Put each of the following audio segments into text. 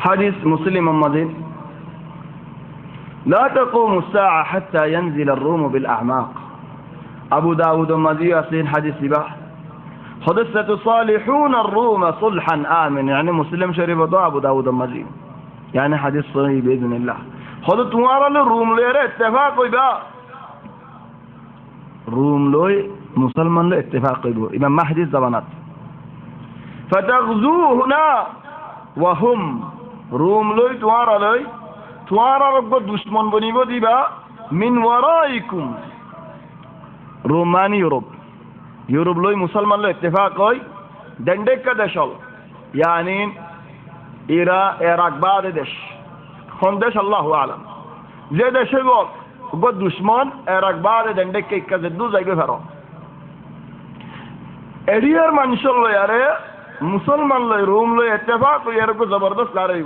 حديث مسلم مضين لا تقوم الساعة حتى ينزل الروم بالأعماق. أبو داود مضي أصلين حديث بح حدثت صالحون الروم صلحا آمن، يعني مسلم شريف أبو داود مضي، يعني حديث صحيح بإذن الله. خذ تمارا الروم ليرى اتفاق يبا روم لوي مسلمان له اتفاق يبو إمام مهدي زبانات. فتغزوهنا وهم روم لوي توارا رب دشمن بنيبو ديبا من ورائكم. روماني يوروب لوي مسلمان له اتفاق هوي دندك دشل، يعني إيرا إراق بعد دش خندش الله أعلم. যে দেশে গো দুশ্মন এর একবারে দণ্ডকে কাজে দু যাইবে ফেরো এরিয়ার মানুষ লয় আরে মুসলমান লয় রুম লয় ইত্তেফাক ইয়ার কো জবরদস্ত লড়াই।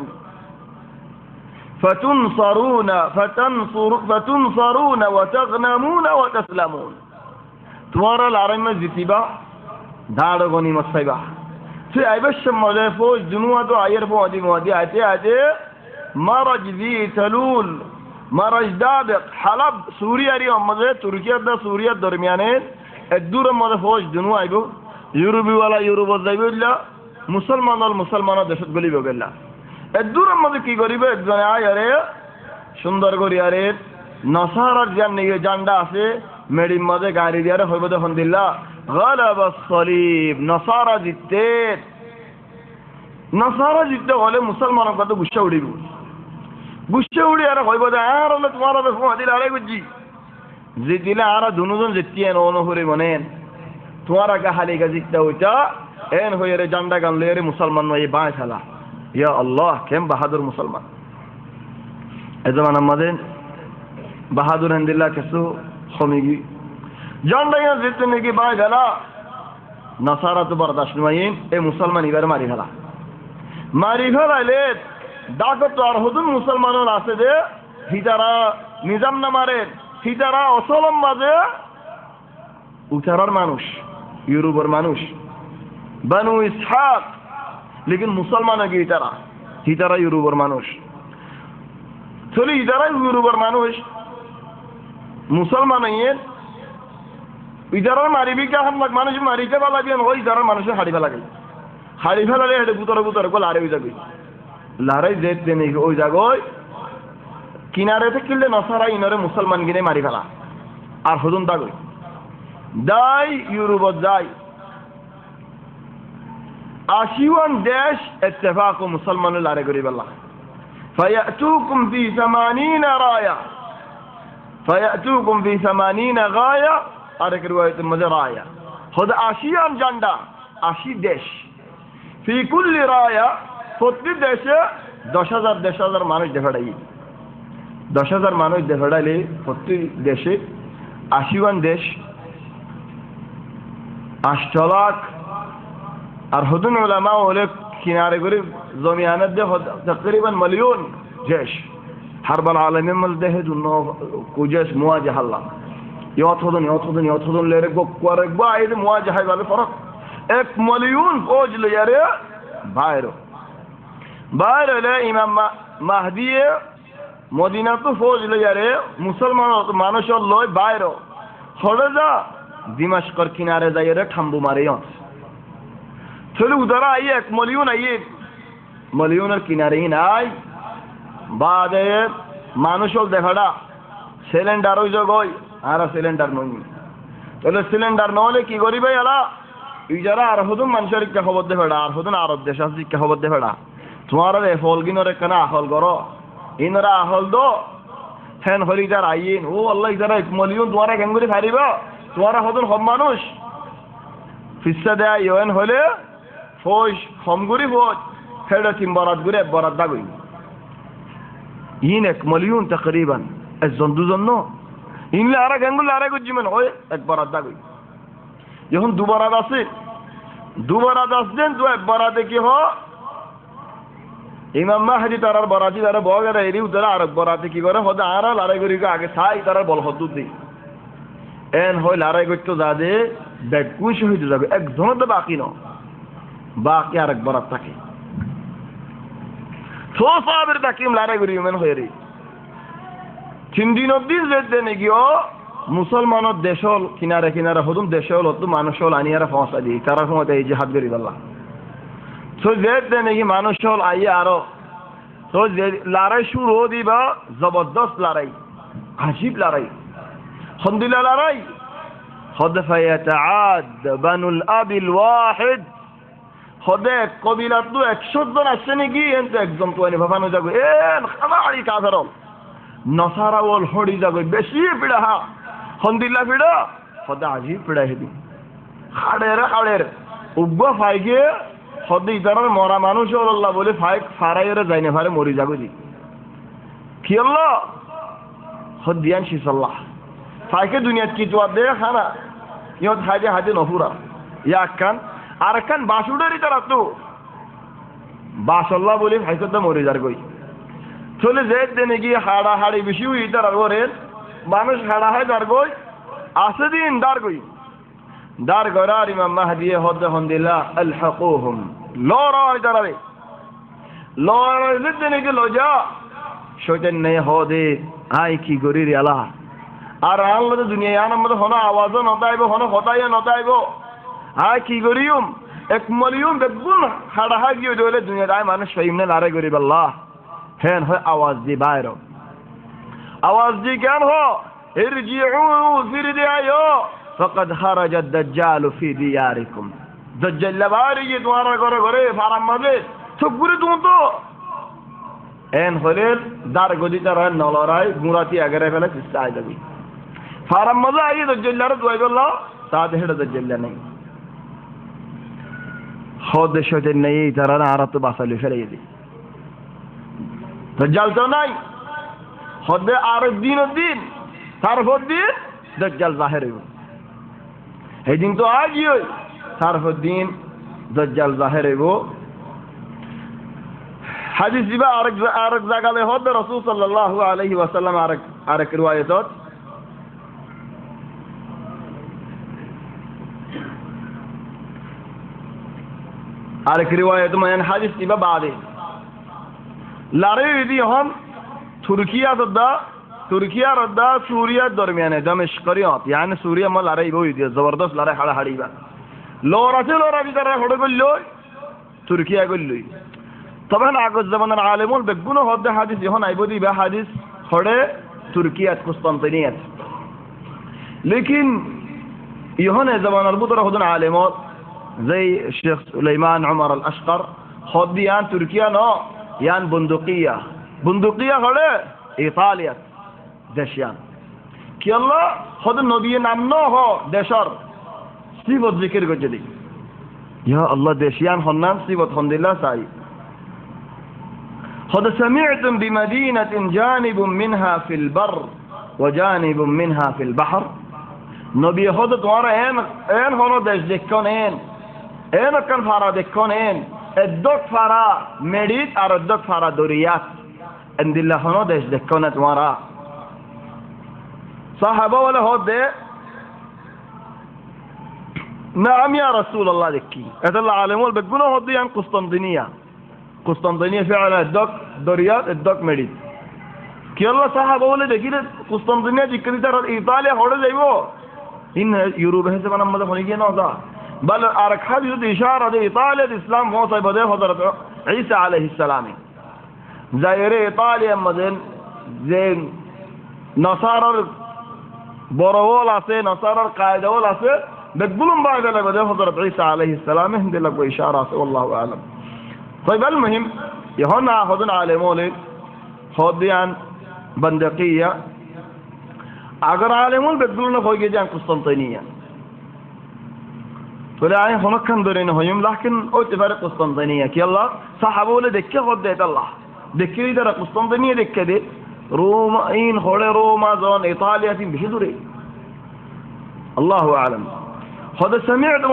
فتنصرون وتغنمون وتسلمون। তোমার লড়াই মে জিতিবা দাড় গনিমত পাইবা। সে আইবশ মজে ফৌজ দুনুয়া তো আয়ের মোদি আতে মারাজ জি তালুল মারাজ দাবিক হালাব সুরিয়ারি মজে তুর্কিয়া দা সুরিয়া দরমিয়ানে এদুর মজে ফৌজ দুনু আইব ইউরোপি ওয়ালা ইউরোপ যাইবলা মুসলমান দেশত গলিব গেলা এদুর মজে কি করিবে একজনে আয়ারে সুন্দর করি আরে নসারার জান নিয়ে জান্ডা আছে মেডিম মজে গাড়ি দিয়ারে হইব দেখুন দিল্লা গালাব সলিব নসারা জিততে হলে মুসলমানের কত গুসা উড়িব গুসা উড়ি আর হইব আর হলে তোমার দিলে আরে বুঝছি জিতিলে আর দুজন জিতিয়ে অনুহরে মনেন তোমার আগে হালিকা জিততে ওইটা এন হয়ে রে জান্ডা গানলে রে মুসলমান নয় বাঁয় খেলা ইয়া আল্লাহ কেম বাহাদুর মুসলমান এ জমান আমাদের বাহাদুর হিন্দিল্লা কেসু সমিগি জান্ডা গান জিততে নাকি বাঁয় খেলা নসারা তো বরদাস্ত নয় এ মুসলমান এবার মারি ফেলাইলে ডাকত আর হদুন মুসলমানের আছে যে হিতারা নিজাম না মারে হিতারা অসলম বাজে উচারার মানুষ ইউরোপের মানুষ বানু ইসহাক লেকিন মুসলমান আগে হিতারা ইউরোপের মানুষ চলি হিতারা ইউরোপের মানুষ মুসলমান ইতারার মারিবি কে হামলাক মানুষ মারিতে পালাবি ওই ইতারার মানুষের হাড়ি ফেলাগে হাড়ি ফেলালে হেঁটে গুতরে গো লারে ওই যাবি লারে যেতে নেই ওই জায়গায় কিনারেতে কিনলে নসারা ইনরে মুসলমান কিনে মারি ফেলা আর হজুন তাগই দাই ইউরোপত যাই 81 দেশ ইত্তেফাক ও মুসলমানের লারে করি বেলা فيأتوكم في 80 راية غاية আরেক রিওয়ায়াতের মধ্যে রায়া খোদ 80 ঝান্ডা 80 দেশ في كل راية প্রতি দেশে 10,000 মানুষ দেখাড়াই 10,000 মানুষ দেখাড়াইলে প্রতি দেশে 81 দেশ 8 লাখ আর হদুন উলামা হলে কিনারে করে জমিয়ানত দে তকরিবান মিলিয়ন দেশ হারবাল আলমের মধ্যে হেদুন কুজেস মুয়াজাহ আল্লাহ ইয়থদন লেরে গোকওয়ারে বাইরে মুয়াজাহ ভাবে ফরক 1 মিলিয়ন ফৌজ লিয়ারে বাইরে লে ইমাম মাহদি মদিনা তো ফৌজ লিয়ারে মুসলমান মানুষ লয় বাইরে হলে যা দিমাশকর কিনারে যাইরে ঠাম্বু মারে চলে উদারা আইয়ে 1 মিলিয়ন আইয়ে মিলিয়নের কিনারে নাই বাদে মানুষ দেখাডা সিলিন্ডার ওই জগই আর সিলিন্ডার নই তাহলে সিলিন্ডার নহলে কি করিবে এলা ইজারা আর হদুন মানুষের কে খবর দে ফেড়া আর হদুন আরব দেশ আছে কে খবর দে ফেড়া তোমার রে ফল গিনরে কেন আহল করো ইনরা আহল দো ফেন হলি যার আইন ও আল্লাহ যারা 1 মিলিয়ন তোমার গেঙ্গুরি ফারিব তোমার হদুন সব মানুষ ফিসা দেয় ইয়েন হলে ফৌজ হমগুরি ফৌজ হেডা তিন বরাত গুরে বরাত দাগুই ইন 1 মিলিয়ন তকরিবান এজন দুজন নো ইনলে আর গেঙ্গুল আর গুজিমেন হয় এক বরাত দাগুই যখন দুবারাত আছে দুবারাত আসছেন তো একবারাতে কি হ ইমাম মাহদি তারার বরাতি তারা বগেরা এরি উতরা আর বরাতে কি করে হদা আর লড়াই করি আগে ছাই তারার বল হদুদ দি এন হয় লড়াই করতে যা দে বেকুশ হয়ে যাবে একজনও তো বাকি ন বাকি আর এক বরাত থাকে তো সাহাবের তাকিম লড়াই করি মেন হয়ে রে 3 দিন অবধি যেতে নাকিও মুসলমানের দেশল কিনারে কিনারে হদুম দেশল হতো মানুষল আনিয়ারা পৌঁছা দিই তারা সময় এই জিহাদ করি আল্লাহ তো যেতে নাকি মানুষল আইয়া আরো তো যে লড়াই শুরু দিবা জবরদস্ত লড়াই আজীব লড়াই খন্দিলা লড়াই خذ فيتعاد بنو الاب الواحد خذ قبيله তো 100 জন আসছে নাকি এনতে একদম তো এনে ভাবানো যাবে এন খামারি কাফেরল নসারা ওল হড়ি যাবে বেশি পিড়া খন্দিলা পিড়া খোদা আজীব পিড়া হেদি খাড়ের উগ্র ফাইগে খোদা ইতারার মরা মানুষ আল্লাহ বলে ফাইক ফারাইরে যাইনে ফারে মরি যাবে দি কি আল্লাহ খদিয়ান শিসাল্লাহ ফাইকে দুনিয়াত কি জবাব দে খানা ইয়ত হাজে হাজে নফুরা ইয়াকান আরকান বাসুডারি তারা তো বাসাল্লাহ বলে ফাইকত মরি যার কই চলে যেত দেনে গিয়ে হাড়া হাড়ি বেশি হই তারা করেন মানুষ হাড়া হয় দার কই আসে দিন দার কই দার গরার ইমাম মাহদি হদ হন্দিলা আলহাকুহুম লড়াই দাঁড়াবে লড়াই দেনে গিয়ে লজা শয়তান নেই হদে আই কি গরি রে আল্লাহ আর আল্লাহ দুনিয়া আনন্দ হন আওয়াজ নতাইব হন হতাইয়া নতাইব আয় কি করিম এক মলিয়ম বেগুন হাড়া হাই গিয়ে দলে দুনিয়া আয় মানুষ ফাইমনে লারে করিব আল্লাহ হেন হয় আওয়াজ দি বাইর আওয়াজ দি কেন হ ইরজিউ ফিরে আয়ো ফাকাদ খারাজা দাজ্জাল ফি দিয়ারিকুম দাজ্জাল বাড়ি গিয়ে তোমার ঘরে ঘরে ফারাম মাঝে সবগুলো তুমি তো এন হলে দার গদি তার নলরাই মুরাতি আগরে ফেলে চেষ্টা আই যাবি ফারাম মজা আই দাজ্জালার দোয়াই বলল তা দেহড় দাজ্জাল নাই হদ শয়তান নাই তারা আর তো বাসালি ফেলে দি দাজ্জাল তো নাই হদ আর দিন তারপর দিন দাজ্জাল জাহির হইব এই দিন তো আজই হই তারপর দিন দাজ্জাল জাহির হইব হাদিস দিবা আরেক জায়গায় হদ রাসূল সাল্লাল্লাহু আলাইহি ওয়াসাল্লাম আরেক রিওয়ায়াত আরেক রিওয়ায়াত মানে হাদিস দিবা বাদে লড়াই দি হন তুর্কিয়া রদ্দা সুরিয়া দরমিয়ানে দমিশকরিয়ত yani সুরিয়া মা লড়াই বই দি জবরদস্ত লড়াই হাড়া হাড়িবা লড়া ভিতরে হড়ে গল্ল তুর্কিয়া গল্ল তখন আগজ জামানার আলেমুল বেগুনো হদ হাদিস যখন আইব দিবা হাদিস হড়ে তুর্কিয়াত কুস্তান্তিনিয়াত লেকিন ইহনে জামানার বুতরা হদন আলেমত زي الشيخ سليمان عمر الأشقر خديان تركيا نو يان بندقية هذا إيطاليا دشيان كي الله خد النبي نام نو هو دشار سيبت ذكر كجدي يا الله دشيان خنان سيبت خند الله ساي خد سمعتم بمدينة جانب منها في البر وجانب منها في البحر نبي خد توارا ان هونو دش دكون ان كان فارا دكون الدك فارا مديت আর الدك فارا دوريات عند الله هونو دش دكون توارا صحابه ولا هود نعم يا رسول الله دكي هذا العالم بيقولوا هود عن قسطنطينية فعلا الدك دوريات الدك مديت كي الله صحابه ولا دكي قسطنطينية دكي ترى ايطاليا هود جايبو ان يوروب ہے زمان مدد ہونے کی نہ تھا بل ارک حدیث اشارہ دے اطالع الاسلام ہو صاحب دے حضرت عیسی علیہ السلام ظاہر اطالع مدن زين نصارى برول আছে نصارى قائدول আছে بقولهم بعد لبده حضرت عيسى عليه السلام عند لك اشاره আছে والله اعلم طيب المهم هنا اخذنا علمون خديان بندقيه اگر عالمون بدلون হয়ে গিয়ে কুস্তান্তিনিয়া বলে আই হনখান ধরে না হইম লাকিন ওইতে পারে কুস্তান্তিনিয়া কি আল্লাহ সাহাবা বলে দেখে হদ দেয় আল্লাহ দেখে তারা কুস্তান্তিনিয়া দেখে দে রোম ইন হলে রোমা জন ইতালিয়া তিন বেশি দূরে আল্লাহু আলাম হদ سمعتم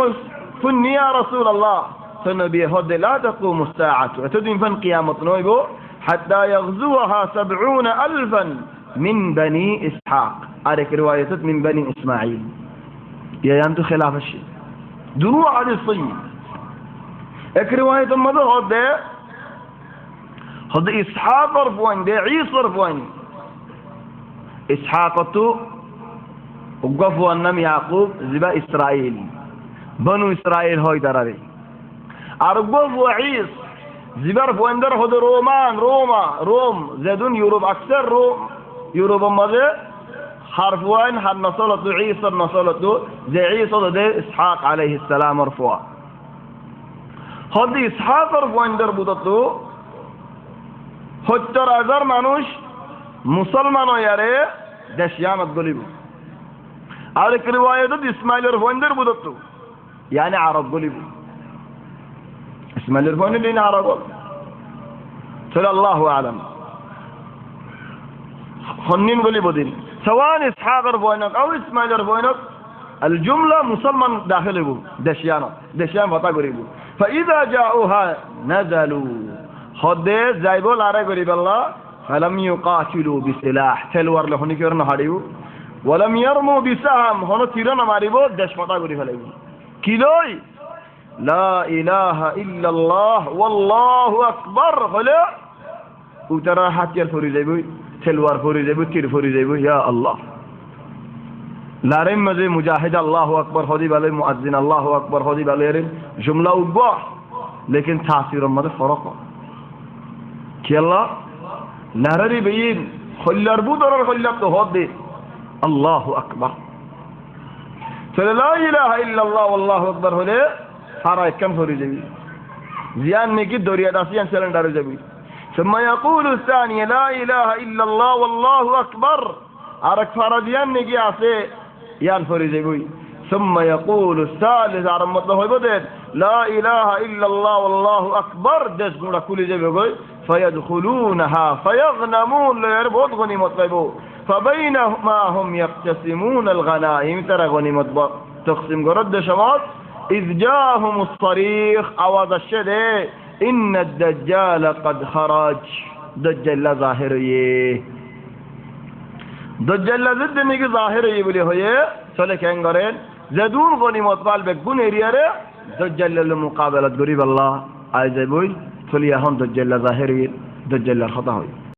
فني يا رسول الله فنبي هد لا تقوم الساعه وتدين فن قيامه نويبو حتى يغزوها 70,000 من بني اسحاق عليك رواية من بني إسماعيل يا أنتو خلاف الشيء دروع على الصيد اك رواية ماذا هذا হদ ইসহাকর পয়েন্ট দে ঈসর পয়েন্ট ইসহাকতু উগফুয়ার নাম ইয়াকুব জিবা ইসরাইল বনু ইসরাইল হয় তারারে আর উগফুয়া ঈস জিবার পয়েন্টার হদ রোম যেদুন ইউরোপ আকসার রোম ইউরোপের মাঝে হারফুয়াইন হার নসলতু ঈসর নসলতু যে ঈসর দে ইসহাক আলাইহিস সালামর ফুয়া হদ ইসহাকর পয়েন্টার বুততু ৭০,০০০ মানুষ মুসলমান হইয়ারে দেশিয়ানত গলিব আর এক রিওয়ায়াত ইসমাইলের পয়েন্টার বুততু ইয়ানি আরব গলিব ইসমাইলের পয়েন্ট দিন আরব চলে আল্লাহু আলাম হন্নিন গলিব দিন سواء إسحاق ربوينك أو إسماعيل ربوينك الجملة مسلمان داخله دشيان فتا قريبو فإذا جاءوها نزلوا خده زايبو لارا قريب الله فلم يقاتلوا بسلاح تلوار لخوني كورن حاريبو ولم يرموا بسهم هنو تيران ماريبو دش فتا قريب لهم كيلوي لا إله إلا الله والله أكبر خلا وترى حتى الفوري زايبو تلوار فوري زيبو تير فوري زيبو يا الله لارم مزي مجاهد الله أكبر خدي بالي مؤذن الله أكبر خدي بالي جملة وقوع لكن تأثير ماذا فرقه كي الله نهري بيين خلّر بودر خلّر تهدي الله أكبر فلا إله إلا الله والله أكبر هله حرا كم فوري زيبو زيان نيكي دوريا داسيان سلندر زيبو ثم يقول الثاني لا إله إلا الله والله أكبر عرق فراديان نجي عسي يان فريزيبوي ثم يقول الثالث عرم مطلق بدر لا إله إلا الله والله أكبر دس قولا كل جيبوي فيدخلونها فيغنمون ليربط غنيمة غيبو فبينهما هم يقتسمون الغنائم ترى غنيمة تقسم قرد شماط إذ جاءهم الصريخ أوض الشدي إن الدجال قد خرج دجال ظاهريه دجال ضد نيجي ظاهريه بلي هي سلك انغرين زدون غنيمت بال بكون رياره دجال المقابله قريب الله عايز يقول فليهم دجال ظاهريه دجال الخطا